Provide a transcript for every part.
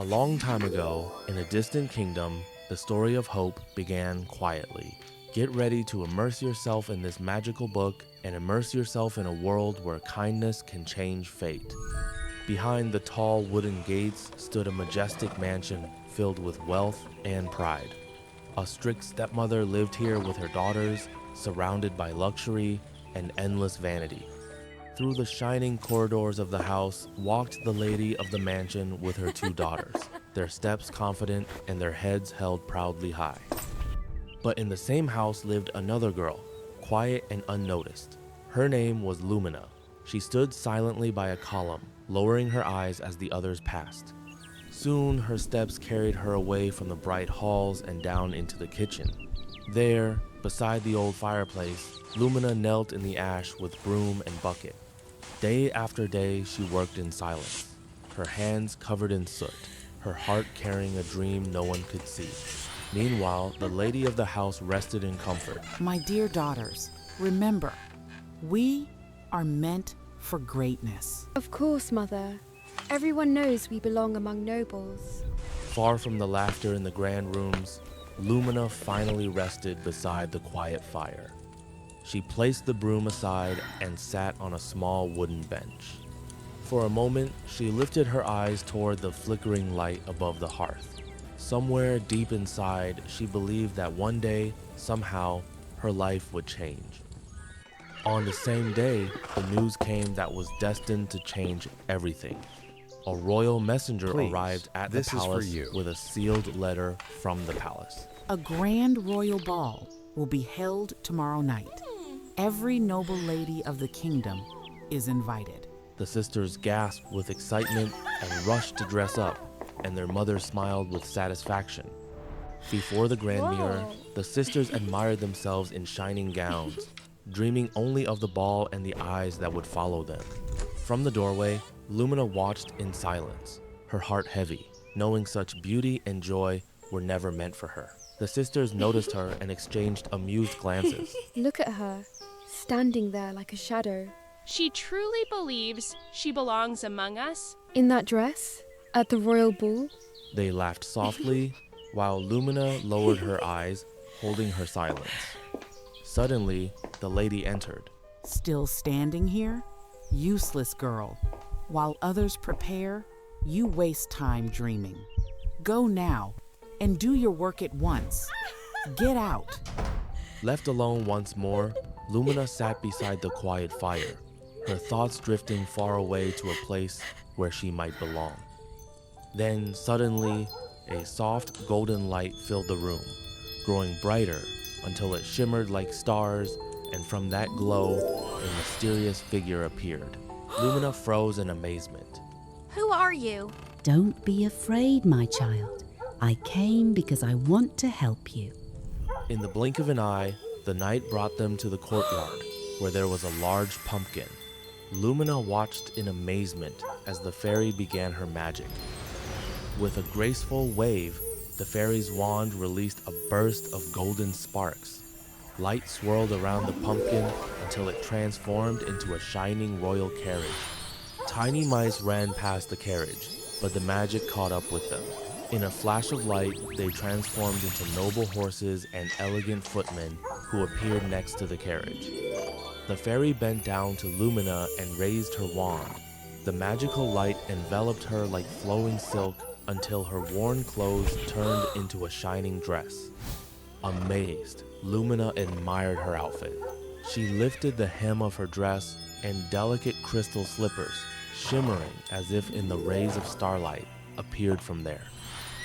A long time ago, in a distant kingdom, the story of hope began quietly. Get ready to immerse yourself in this magical book and immerse yourself in a world where kindness can change fate. Behind the tall wooden gates stood a majestic mansion filled with wealth and pride. A strict stepmother lived here with her daughters, surrounded by luxury and endless vanity. Through the shining corridors of the house walked the lady of the mansion with her two daughters, their steps confident and their heads held proudly high. But in the same house lived another girl, quiet and unnoticed. Her name was Lumina. She stood silently by a column, lowering her eyes as the others passed. Soon her steps carried her away from the bright halls and down into the kitchen. There, beside the old fireplace, Lumina knelt in the ash with broom and bucket. Day after day, she worked in silence, her hands covered in soot, her heart carrying a dream no one could see. Meanwhile, the lady of the house rested in comfort. My dear daughters, remember, we are meant for greatness. Of course, Mother. Everyone knows we belong among nobles. Far from the laughter in the grand rooms, Lumina finally rested beside the quiet fire. She placed the broom aside and sat on a small wooden bench. For a moment, she lifted her eyes toward the flickering light above the hearth. Somewhere deep inside, she believed that one day, somehow, her life would change. On the same day, the news came that was destined to change everything. A royal messenger arrived at the palace with a sealed letter from the palace. A grand royal ball will be held tomorrow night. Every noble lady of the kingdom is invited. The sisters gasped with excitement and rushed to dress up, and their mother smiled with satisfaction. Before the grand mirror, the sisters admired themselves in shining gowns, dreaming only of the ball and the eyes that would follow them. From the doorway, Lumina watched in silence, her heart heavy, knowing such beauty and joy were never meant for her. The sisters noticed her and exchanged amused glances. Look at her, standing there like a shadow. She truly believes she belongs among us. In that dress? At the royal ball? They laughed softly, while Lumina lowered her eyes, holding her silence. Suddenly, the lady entered. Still standing here? Useless girl. While others prepare, you waste time dreaming. Go now and do your work at once. Get out. Left alone once more, Lumina sat beside the quiet fire, her thoughts drifting far away to a place where she might belong. Then, suddenly, a soft golden light filled the room, growing brighter until it shimmered like stars, and from that glow, a mysterious figure appeared. Lumina froze in amazement. Who are you? Don't be afraid, my child. I came because I want to help you. In the blink of an eye, the knight brought them to the courtyard, where there was a large pumpkin. Lumina watched in amazement as the fairy began her magic. With a graceful wave, the fairy's wand released a burst of golden sparks. Light swirled around the pumpkin until it transformed into a shining royal carriage. Tiny mice ran past the carriage, but the magic caught up with them. In a flash of light, they transformed into noble horses and elegant footmen who appeared next to the carriage. The fairy bent down to Lumina and raised her wand. The magical light enveloped her like flowing silk until her worn clothes turned into a shining dress. Amazed, Lumina admired her outfit. She lifted the hem of her dress, and delicate crystal slippers, shimmering as if in the rays of starlight, appeared from there.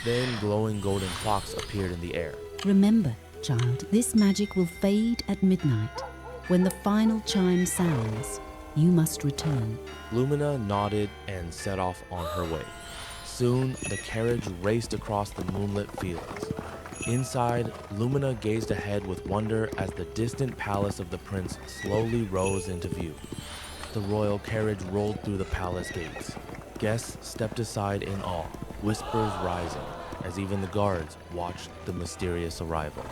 Then glowing golden clocks appeared in the air. Remember, child, this magic will fade at midnight. When the final chime sounds, you must return. Lumina nodded and set off on her way. Soon, the carriage raced across the moonlit fields. Inside, Lumina gazed ahead with wonder as the distant palace of the prince slowly rose into view. The royal carriage rolled through the palace gates. Guests stepped aside in awe, whispers rising, as even the guards watched the mysterious arrival.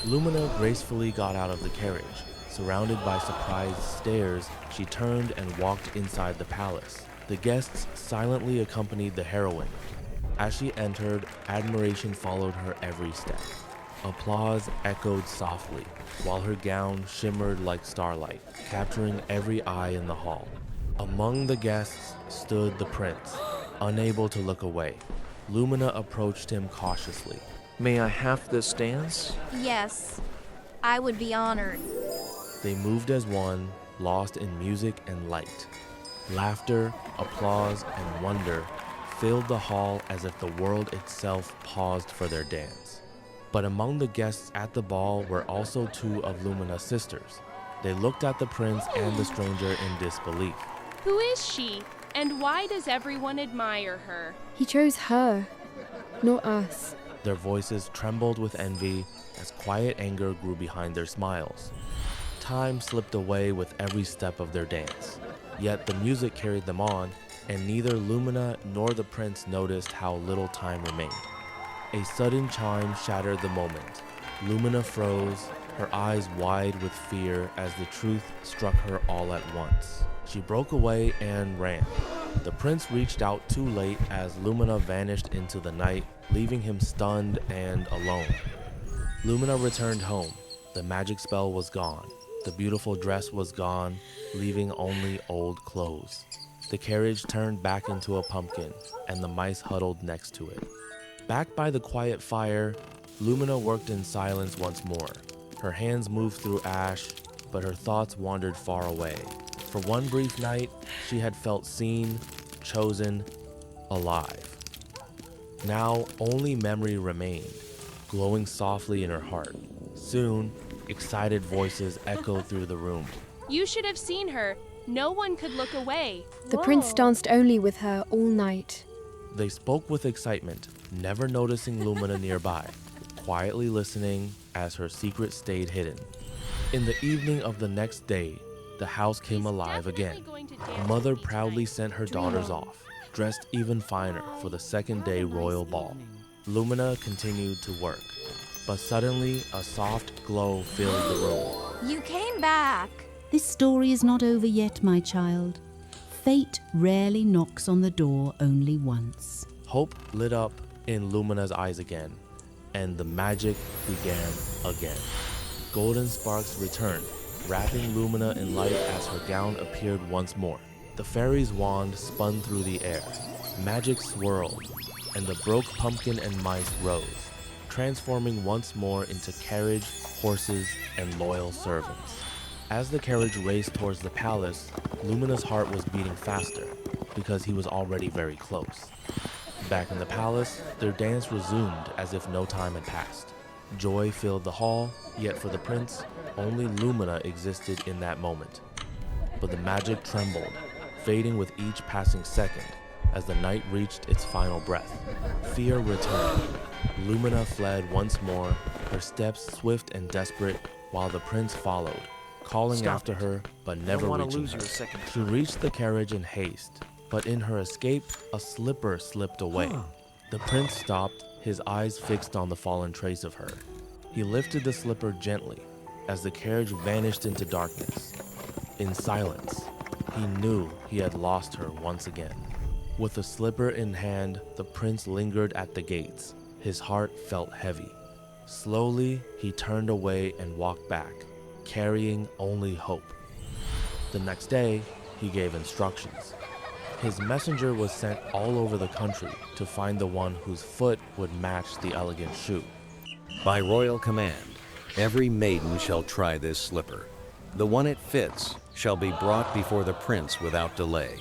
Lumina gracefully got out of the carriage. Surrounded by surprised stares, she turned and walked inside the palace. The guests silently accompanied the heroine. As she entered, admiration followed her every step. Applause echoed softly, while her gown shimmered like starlight, capturing every eye in the hall. Among the guests stood the prince, unable to look away. Lumina approached him cautiously. May I have this dance? Yes, I would be honored. They moved as one, lost in music and light. Laughter, applause, and wonder filled the hall as if the world itself paused for their dance. But among the guests at the ball were also two of Lumina's sisters. They looked at the prince and the stranger in disbelief. Who is she? And why does everyone admire her? He chose her, not us. Their voices trembled with envy as quiet anger grew behind their smiles. Time slipped away with every step of their dance. Yet the music carried them on, and neither Lumina nor the prince noticed how little time remained. A sudden chime shattered the moment. Lumina froze, her eyes wide with fear as the truth struck her all at once. She broke away and ran. The prince reached out too late as Lumina vanished into the night, leaving him stunned and alone. Lumina returned home. The magic spell was gone. The beautiful dress was gone, leaving only old clothes. The carriage turned back into a pumpkin, and the mice huddled next to it. Back by the quiet fire, Lumina worked in silence once more. Her hands moved through ash, but her thoughts wandered far away. For one brief night, she had felt seen, chosen, alive. Now, only memory remained, glowing softly in her heart. Soon, excited voices echoed through the room. You should have seen her. No one could look away. The prince danced only with her all night. They spoke with excitement, never noticing Lumina nearby, quietly listening as her secret stayed hidden. In the evening of the next day, the house came alive again. Mother proudly sent her daughters off, dressed even finer for the second day royal ball. Lumina continued to work, but suddenly a soft glow filled the room. You came back. This story is not over yet, my child. Fate rarely knocks on the door only once. Hope lit up in Lumina's eyes again, and the magic began again. Golden sparks returned, wrapping Lumina in light as her gown appeared once more. The fairy's wand spun through the air. Magic swirled, and the broke pumpkin and mice rose, transforming once more into carriage, horses, and loyal servants. As the carriage raced towards the palace, Lumina's heart was beating faster, because he was already very close. Back in the palace, their dance resumed as if no time had passed. Joy filled the hall, yet for the prince, only Lumina existed in that moment. But the magic trembled, fading with each passing second as the night reached its final breath. Fear returned. Lumina fled once more, her steps swift and desperate, while the prince followed, calling after her but never reaching her. She reached the carriage in haste, but in her escape, a slipper slipped away. The prince stopped, his eyes fixed on the fallen trace of her. He lifted the slipper gently as the carriage vanished into darkness. In silence, he knew he had lost her once again. With the slipper in hand, the prince lingered at the gates. His heart felt heavy. Slowly, he turned away and walked back, carrying only hope. The next day, he gave instructions. His messenger was sent all over the country to find the one whose foot would match the elegant shoe. By royal command, every maiden shall try this slipper. The one it fits shall be brought before the prince without delay.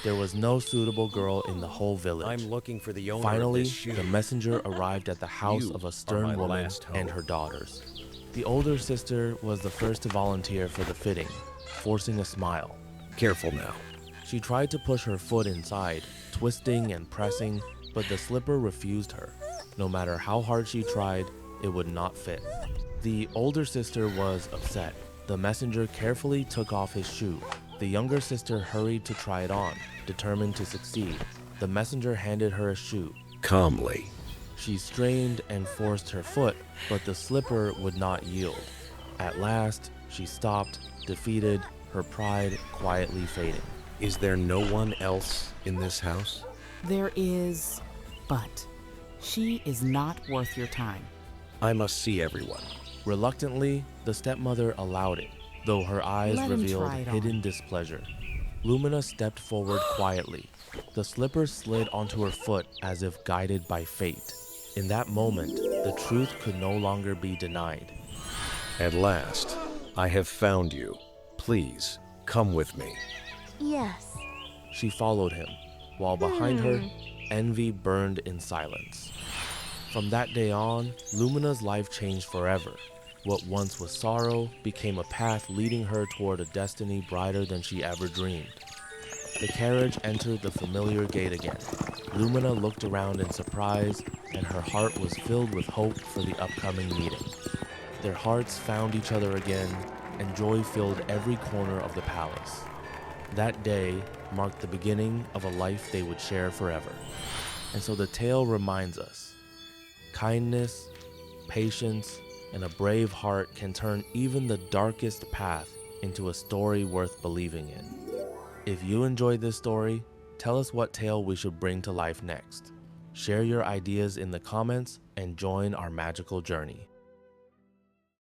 There was no suitable girl in the whole village. I'm looking for the owner Finally, of this shoe. the messenger arrived at the house You of a are stern my woman last hope. and her daughters. The older sister was the first to volunteer for the fitting, forcing a smile. Careful now. She tried to push her foot inside, twisting and pressing, but the slipper refused her. No matter how hard she tried, it would not fit. The older sister was upset. The messenger carefully took off his shoe. The younger sister hurried to try it on, determined to succeed. The messenger handed her a shoe. Calmly. She strained and forced her foot, but the slipper would not yield. At last, she stopped, defeated, her pride quietly fading. Is there no one else in this house? There is But she is not worth your time. I must see everyone. Reluctantly, the stepmother allowed it, though her eyes Let him revealed try it hidden on. displeasure. Lumina stepped forward quietly. The slipper slid onto her foot as if guided by fate. In that moment, the truth could no longer be denied. At last, I have found you. Please, come with me. Yes. She followed him, while behind her, envy burned in silence. From that day on, Lumina's life changed forever. What once was sorrow became a path leading her toward a destiny brighter than she ever dreamed. The carriage entered the familiar gate again. Lumina looked around in surprise, and her heart was filled with hope for the upcoming meeting. Their hearts found each other again, and joy filled every corner of the palace. That day marked the beginning of a life they would share forever. And so the tale reminds us, kindness, patience, and a brave heart can turn even the darkest path into a story worth believing in. If you enjoyed this story, tell us what tale we should bring to life next. Share your ideas in the comments and join our magical journey.